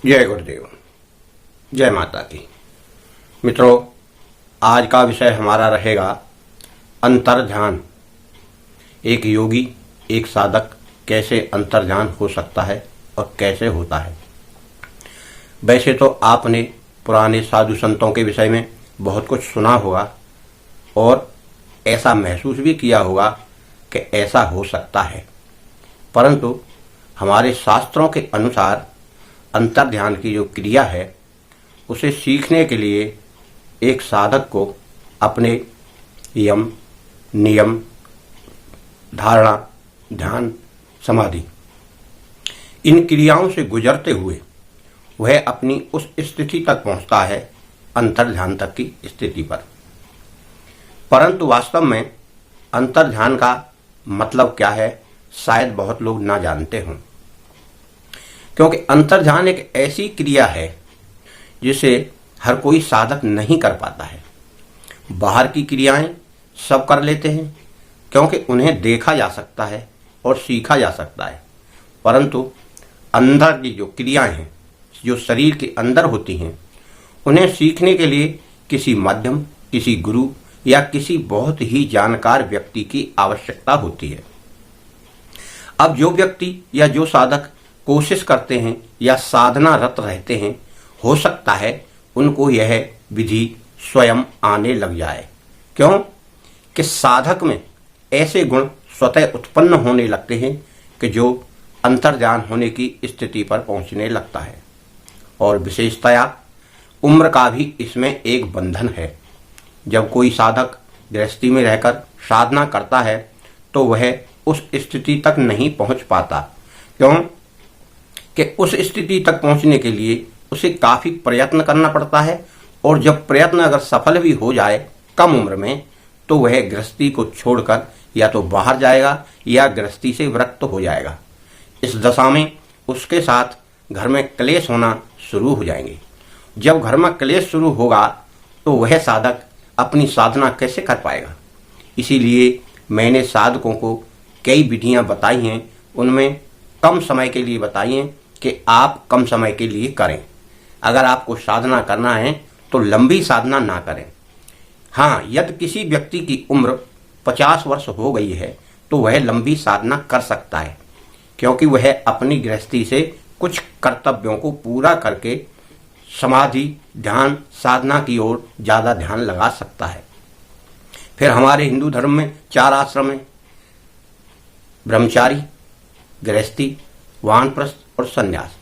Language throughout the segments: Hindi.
जय गुरुदेव, जय माता की। मित्रों, आज का विषय हमारा रहेगा अंतर ध्यान। एक योगी, एक साधक कैसे अंतर ध्यान हो सकता है और कैसे होता है। वैसे तो आपने पुराने साधु संतों के विषय में बहुत कुछ सुना होगा और ऐसा महसूस भी किया होगा कि ऐसा हो सकता है, परंतु हमारे शास्त्रों के अनुसार अंतर ध्यान की जो क्रिया है उसे सीखने के लिए एक साधक को अपने यम, नियम, धारणा, ध्यान, समाधि इन क्रियाओं से गुजरते हुए वह अपनी उस स्थिति तक पहुंचता है, अंतर ध्यान तक की स्थिति पर। परंतु वास्तव में अंतर ध्यान का मतलब क्या है शायद बहुत लोग ना जानते हों, क्योंकि अंतर ध्यान एक ऐसी क्रिया है जिसे हर कोई साधक नहीं कर पाता है। बाहर की क्रियाएं सब कर लेते हैं क्योंकि उन्हें देखा जा सकता है और सीखा जा सकता है, परंतु अंदर की जो क्रियाएं हैं जो शरीर के अंदर होती हैं उन्हें सीखने के लिए किसी माध्यम, किसी गुरु या किसी बहुत ही जानकार व्यक्ति की आवश्यकता होती है। अब जो व्यक्ति या जो साधक कोशिश करते हैं या साधनारत रहते हैं, हो सकता है उनको यह विधि स्वयं आने लग जाए। क्यों कि साधक में ऐसे गुण स्वतः उत्पन्न होने लगते हैं कि जो अंतर्ध्यान होने की स्थिति पर पहुंचने लगता है। और विशेषतया उम्र का भी इसमें एक बंधन है। जब कोई साधक गृहस्थी में रहकर साधना करता है तो वह उस स्थिति तक नहीं पहुंच पाता। क्यों कि उस स्थिति तक पहुंचने के लिए उसे काफी प्रयत्न करना पड़ता है, और जब प्रयत्न अगर सफल भी हो जाए कम उम्र में तो वह गृहस्थी को छोड़कर या तो बाहर जाएगा या गृहस्थी से विरक्त हो जाएगा। इस दशा में उसके साथ घर में क्लेश होना शुरू हो जाएंगे। जब घर में क्लेश शुरू होगा तो वह साधक अपनी साधना कैसे कर पाएगा। इसीलिए मैंने साधकों को कई विधियां बताई हैं, उनमें कम समय के लिए बताई हैं कि आप कम समय के लिए करें। अगर आपको साधना करना है तो लंबी साधना ना करें। हाँ, यदि किसी व्यक्ति की उम्र 50 वर्ष हो गई है तो वह लंबी साधना कर सकता है, क्योंकि वह अपनी गृहस्थी से कुछ कर्तव्यों को पूरा करके समाधि, ध्यान, साधना की ओर ज्यादा ध्यान लगा सकता है। फिर हमारे हिंदू धर्म में 4 आश्रम हैं: ब्रह्मचारी, गृहस्थी, वानप्रस्थ और संन्यास।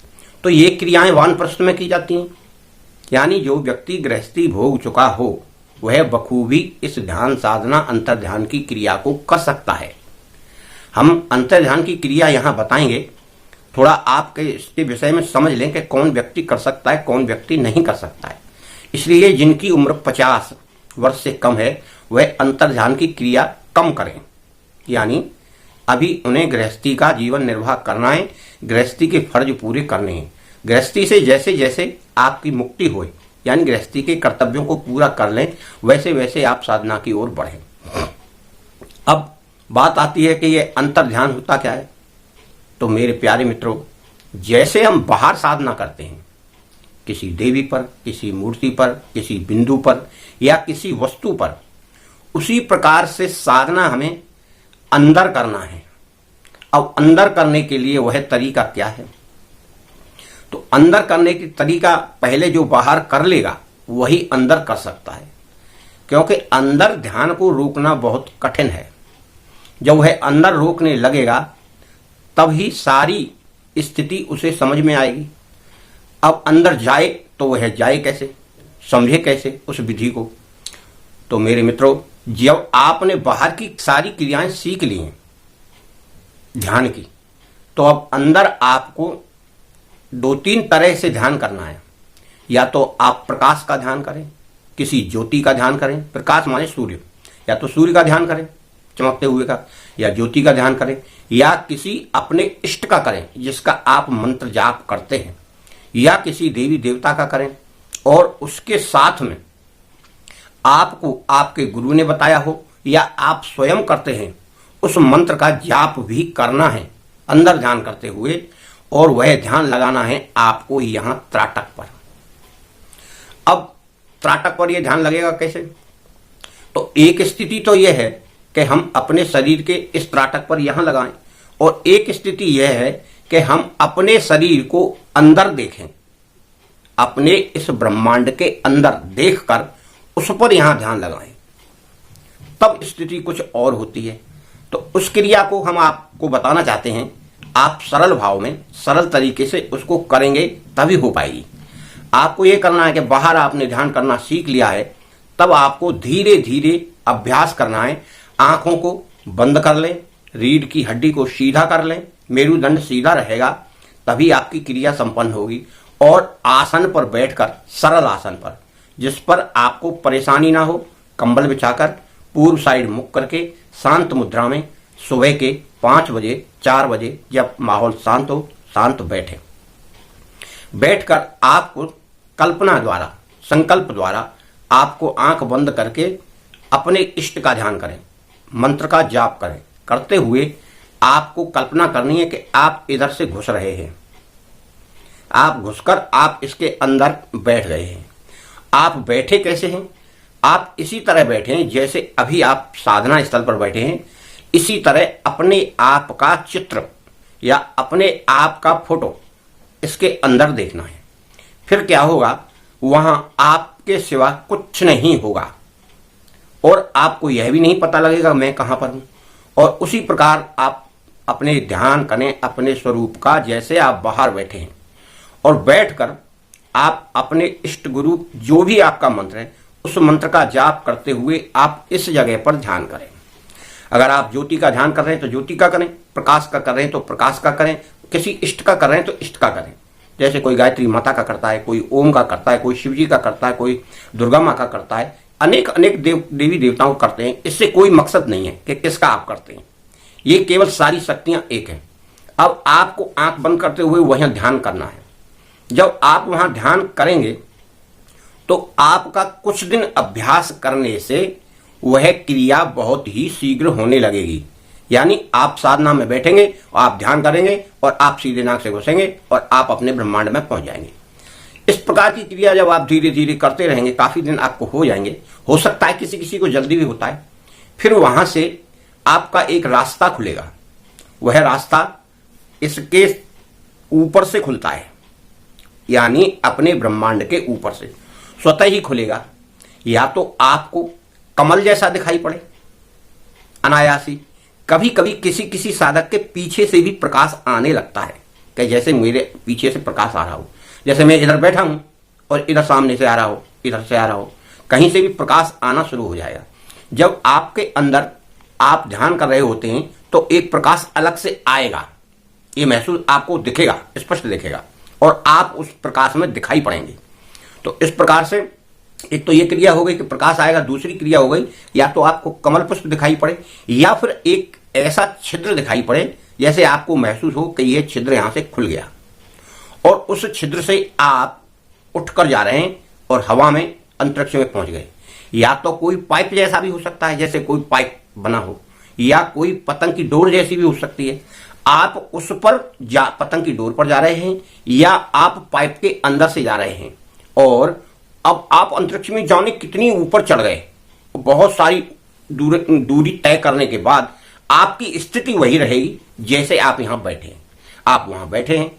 तो ये क्रियाएं वानप्रस्थ में की जाती हैं, यानी जो व्यक्ति गृहस्थी भोग चुका हो वह बखूबी इस ध्यान साधना अंतर ध्यान की क्रिया को कर सकता है। हम अंतर ध्यान की क्रिया यहाँ बताएंगे, थोड़ा आपके इसके विषय में समझ लें कि कौन व्यक्ति कर सकता है, कौन व्यक्ति नहीं कर सकता है। इसलिए जिनकी उम्र 50 वर्ष से कम है वह अंतर ध्यान की क्रिया कम करें, यानी अभी उन्हें गृहस्थी का जीवन निर्वाह करना है, गृहस्थी के फर्ज पूरे करने हैं। गृहस्थी से जैसे जैसे आपकी मुक्ति होए, यानी गृहस्थी के कर्तव्यों को पूरा कर लें, वैसे वैसे आप साधना की ओर बढ़ें। अब बात आती है कि ये अंतर ध्यान होता क्या है। तो मेरे प्यारे मित्रों, जैसे हम बाहर साधना करते हैं किसी देवी पर, किसी मूर्ति पर, किसी बिंदु पर या किसी वस्तु पर, उसी प्रकार से साधना हमें अंदर करना है। अब अंदर करने के लिए वह तरीका क्या है। तो अंदर करने की तरीका पहले जो बाहर कर लेगा वही अंदर कर सकता है, क्योंकि अंदर ध्यान को रोकना बहुत कठिन है। जब वह अंदर रोकने लगेगा तब ही सारी स्थिति उसे समझ में आएगी। अब अंदर जाए तो वह जाए कैसे, समझे कैसे उस विधि को। तो मेरे मित्रों, जब आपने बाहर की सारी क्रियाएं सीख ली हैं ध्यान की, तो अब अंदर आपको 2-3 तरह से ध्यान करना है। या तो आप प्रकाश का ध्यान करें, किसी ज्योति का ध्यान करें। प्रकाश माने सूर्य, या तो सूर्य का ध्यान करें चमकते हुए का, या ज्योति का ध्यान करें, या किसी अपने इष्ट का करें जिसका आप मंत्र जाप करते हैं, या किसी देवी देवता का करें। और उसके साथ में आपको आपके गुरु ने बताया हो या आप स्वयं करते हैं उस मंत्र का जाप भी करना है अंदर ध्यान करते हुए। और वह ध्यान लगाना है आपको यहाँ त्राटक पर। अब त्राटक पर यह ध्यान लगेगा कैसे? तो एक स्थिति तो यह है कि हम अपने शरीर के इस त्राटक पर यहां लगाएं, और एक स्थिति यह है कि हम अपने शरीर को अंदर देखें, अपने इस ब्रह्मांड के अंदर देखकर उस पर यहां ध्यान लगाएं। तब स्थिति कुछ और होती है। तो उस क्रिया को हम आपको बताना चाहते हैं। आप सरल भाव में सरल तरीके से उसको करेंगे तभी हो पाएगी। आपको ये करना है कि बाहर आपने ध्यान करना सीख लिया है, तब आपको धीरे धीरे अभ्यास करना है। आंखों को बंद कर लें, रीढ़ की हड्डी को सीधा कर लें, मेरुदंड सीधा रहेगा, तभी आपकी क्रिया संपन्न होगी। और आसन पर बैठकर, सरल आसन पर, जिस पर आपको परेशानी ना हो, कंबल बिछाकर पूर्व साइड मुख करके शांत मुद्रा में सुबह के 5 बजे 4 बजे जब माहौल शांत हो, शांत बैठे। बैठकर आपको कल्पना द्वारा, संकल्प द्वारा आपको आंख बंद करके अपने इष्ट का ध्यान करें, मंत्र का जाप करें। करते हुए आपको कल्पना करनी है कि आप इधर से घुस रहे हैं, आप घुसकर आप इसके अंदर बैठ गए हैं। आप बैठे कैसे हैं? आप इसी तरह बैठे हैं जैसे अभी आप साधना स्थल पर बैठे हैं। इसी तरह अपने आप का चित्र या अपने आप का फोटो इसके अंदर देखना है। फिर क्या होगा, वहां आपके सिवा कुछ नहीं होगा और आपको यह भी नहीं पता लगेगा मैं कहां पर हूं। और उसी प्रकार आप अपने ध्यान करें अपने स्वरूप का, जैसे आप बाहर बैठे हैं, और बैठकर आप अपने इष्ट गुरु जो भी आपका मंत्र है उस मंत्र का जाप करते हुए आप इस जगह पर ध्यान करें। अगर आप ज्योति का ध्यान कर रहे हैं तो ज्योति का करें, प्रकाश का कर रहे हैं तो प्रकाश का करें, किसी इष्ट का कर रहे हैं तो इष्ट का करें। जैसे कोई गायत्री माता का करता है, कोई ओम का करता है, कोई शिव जी का करता है, कोई दुर्गा माँ का करता है, अनेक अनेक देवी देवताओं करते हैं। इससे कोई मकसद नहीं है कि किसका आप करते हैं, ये केवल सारी शक्तियां एक हैं। अब आपको आंख बंद करते हुए वहां ध्यान करना है। जब आप वहां ध्यान करेंगे तो आपका कुछ दिन अभ्यास करने से वह क्रिया बहुत ही शीघ्र होने लगेगी। यानी आप साधना में बैठेंगे और आप ध्यान करेंगे और आप सीधे नाक से घुसेंगे और आप अपने ब्रह्मांड में पहुंच जाएंगे। इस प्रकार की क्रिया जब आप धीरे धीरे करते रहेंगे, काफी दिन आपको हो जाएंगे। हो सकता है किसी किसी को जल्दी भी होता है। फिर वहां से आपका एक रास्ता खुलेगा। वह रास्ता इसके ऊपर से खुलता है, यानी अपने ब्रह्मांड के ऊपर से स्वतः ही खुलेगा। या तो आपको कमल जैसा दिखाई पड़े अनायासी, कभी कभी किसी किसी साधक के पीछे से भी प्रकाश आने लगता है कि जैसे मेरे पीछे से प्रकाश आ रहा हो। जैसे मैं इधर बैठा हूं और इधर सामने से आ रहा हो, इधर से आ रहा हो, कहीं से भी प्रकाश आना शुरू हो जाएगा। जब आपके अंदर आप ध्यान कर रहे होते हैं तो एक प्रकाश अलग से आएगा, ये महसूस आपको दिखेगा, स्पष्ट दिखेगा, और आप उस प्रकाश में दिखाई पड़ेंगे। तो इस प्रकार से एक तो ये क्रिया हो गई कि प्रकाश आएगा। दूसरी क्रिया हो गई, या तो आपको कमल पुष्प दिखाई पड़े या फिर एक ऐसा छिद्र दिखाई पड़े जैसे आपको महसूस हो कि यह छिद्र यहां से खुल गया, और उस छिद्र से आप उठकर जा रहे हैं और हवा में अंतरिक्ष में पहुंच गए। या तो कोई पाइप जैसा भी हो सकता है, जैसे कोई पाइप बना हो, या कोई पतंग की डोर जैसी भी हो सकती है। आप उस पर पतंग की डोर पर जा रहे हैं या आप पाइप के अंदर से जा रहे हैं, और अब आप अंतरिक्ष में जाने कितनी ऊपर चढ़ गए। बहुत सारी दूरी तय करने के बाद आपकी स्थिति वही रहेगी जैसे आप यहां बैठे हैं। आप वहां बैठे हैं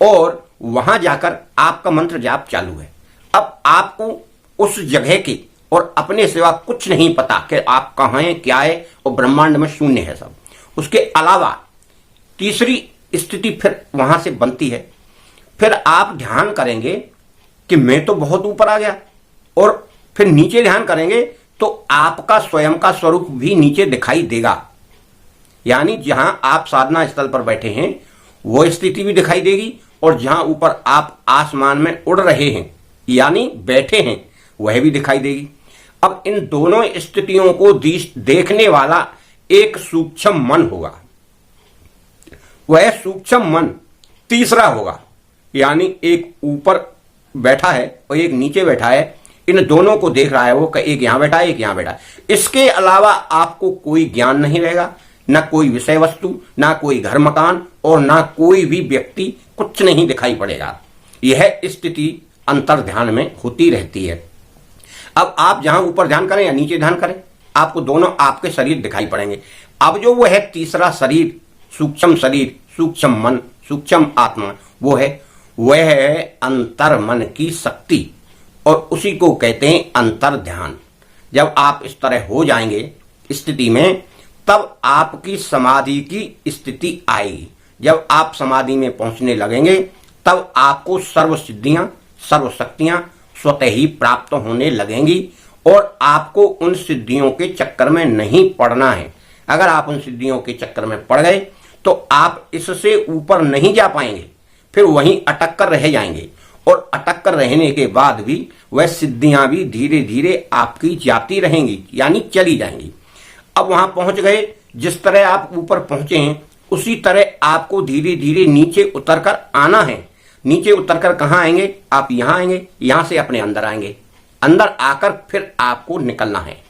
और वहां जाकर आपका मंत्र जाप चालू है। अब आपको उस जगह की और अपने सिवा कुछ नहीं पता कि आप कहां हैं, क्या है, और ब्रह्मांड में शून्य है सब। उसके अलावा तीसरी स्थिति फिर वहां से बनती है। फिर आप ध्यान करेंगे कि मैं तो बहुत ऊपर आ गया, और फिर नीचे ध्यान करेंगे तो आपका स्वयं का स्वरूप भी नीचे दिखाई देगा। यानी जहां आप साधना स्थल पर बैठे हैं वो स्थिति भी दिखाई देगी, और जहां ऊपर आप आसमान में उड़ रहे हैं यानी बैठे हैं वह भी दिखाई देगी। अब इन दोनों स्थितियों को देखने वाला एक सूक्ष्म मन होगा। वह सूक्ष्म मन तीसरा होगा, यानी एक ऊपर बैठा है और एक नीचे बैठा है, इन दोनों को देख रहा है वो, एक यहां बैठा है एक यहां बैठा है। इसके अलावा आपको कोई ज्ञान नहीं रहेगा, ना कोई विषय वस्तु, ना कोई घर मकान, और ना कोई भी व्यक्ति, कुछ नहीं दिखाई पड़ेगा। यह स्थिति अंतर ध्यान में होती रहती है। अब आप जहां ऊपर ध्यान करें या नीचे ध्यान करें, आपको दोनों आपके शरीर दिखाई पड़ेंगे। अब जो वो है तीसरा शरीर, सूक्ष्म मन, सूक्ष्म आत्मा, वह है अंतर मन की शक्ति, और उसी को कहते हैं अंतर ध्यान। जब आप इस तरह हो जाएंगे स्थिति में, तब आपकी समाधि की स्थिति आएगी। जब आप समाधि में पहुंचने लगेंगे, तब आपको सर्व सिद्धियां, सर्व शक्तियां स्वतः ही प्राप्त होने लगेंगी, और आपको उन सिद्धियों के चक्कर में नहीं पड़ना है। अगर आप उन सिद्धियों के चक्कर में पड़ गए तो आप इससे ऊपर नहीं जा पाएंगे, फिर वहीं अटक कर रह जाएंगे, और अटक कर रहने के बाद भी वह सिद्धियां भी धीरे धीरे आपकी जाती रहेंगी, यानी चली जाएंगी। अब वहां पहुंच गए, जिस तरह आप ऊपर पहुंचे हैं उसी तरह आपको धीरे धीरे नीचे उतरकर आना है। नीचे उतरकर कहां आएंगे? आप यहां आएंगे, यहां से अपने अंदर आएंगे, अंदर आकर फिर आपको निकलना है।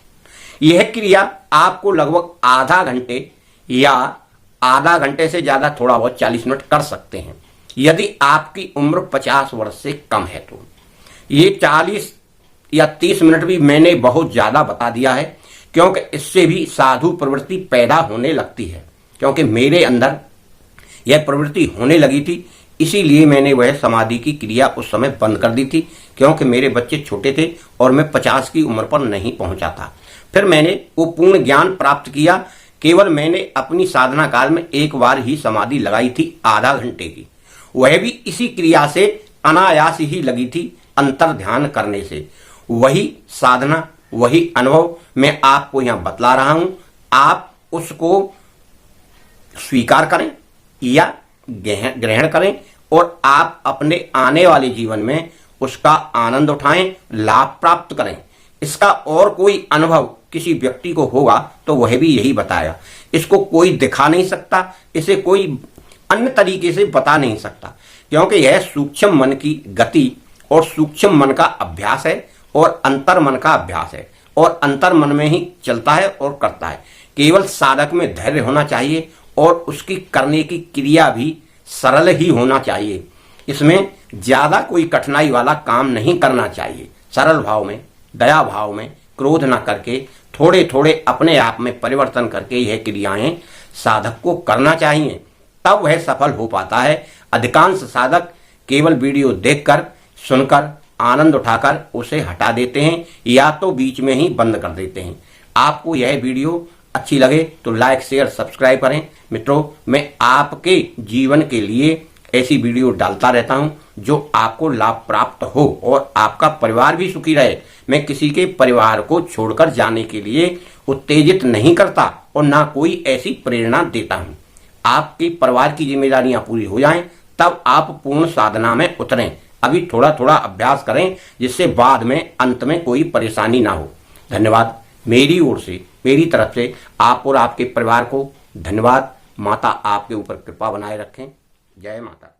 यह क्रिया आपको लगभग आधा घंटे या आधा घंटे से ज्यादा थोड़ा बहुत 40 मिनट कर सकते हैं, यदि आपकी उम्र 50 वर्ष से कम है तो। ये 40 या 30 मिनट भी मैंने बहुत ज्यादा बता दिया है, क्योंकि इससे भी साधु प्रवृत्ति पैदा होने लगती है। क्योंकि मेरे अंदर यह प्रवृत्ति होने लगी थी, इसीलिए मैंने वह समाधि की क्रिया उस समय बंद कर दी थी, क्योंकि मेरे बच्चे छोटे थे और मैं 50 की उम्र पर नहीं पहुंचा था। फिर मैंने वो पूर्ण ज्ञान प्राप्त किया। केवल मैंने अपनी साधना काल में एक बार ही समाधि लगाई थी, आधा घंटे की, वह भी इसी क्रिया से अनायास ही लगी थी, अंतर ध्यान करने से। वही साधना, वही अनुभव मैं आपको यहां बतला रहा हूं। आप उसको स्वीकार करें या ग्रहण करें, और आप अपने आने वाले जीवन में उसका आनंद उठाएं, लाभ प्राप्त करें। इसका और कोई अनुभव किसी व्यक्ति को होगा तो वह भी यही बताएगा। इसको कोई दिखा नहीं सकता, इसे कोई अन्य तरीके से बता नहीं सकता, क्योंकि यह सूक्ष्म मन की गति और सूक्ष्म मन का अभ्यास है, और अंतर मन का अभ्यास है, और अंतर मन में ही चलता है और करता है। केवल साधक में धैर्य होना चाहिए, और उसकी करने की क्रिया भी सरल ही होना चाहिए। इसमें ज्यादा कोई कठिनाई वाला काम नहीं करना चाहिए। सरल भाव में, दया भाव में, क्रोध न करके, थोड़े थोड़े अपने आप में परिवर्तन करके यह क्रियाएं साधक को करना चाहिए, तब वह सफल हो पाता है। अधिकांश साधक केवल वीडियो देखकर, सुनकर, आनंद उठाकर उसे हटा देते हैं, या तो बीच में ही बंद कर देते हैं। आपको यह वीडियो अच्छी लगे तो लाइक, शेयर, सब्सक्राइब करें। मित्रों, मैं आपके जीवन के लिए ऐसी वीडियो डालता रहता हूं जो आपको लाभ प्राप्त हो और आपका परिवार भी सुखी रहे। मैं किसी के परिवार को छोड़कर जाने के लिए उत्तेजित नहीं करता और ना कोई ऐसी प्रेरणा देता हूं। आपके परिवार की जिम्मेदारियां पूरी हो जाएं, तब आप पूर्ण साधना में उतरें। अभी थोड़ा थोड़ा अभ्यास करें, जिससे बाद में अंत में कोई परेशानी ना हो। धन्यवाद। मेरी ओर से, मेरी तरफ से आप और आपके परिवार को धन्यवाद। माता आपके ऊपर कृपा बनाए रखें। जय माता।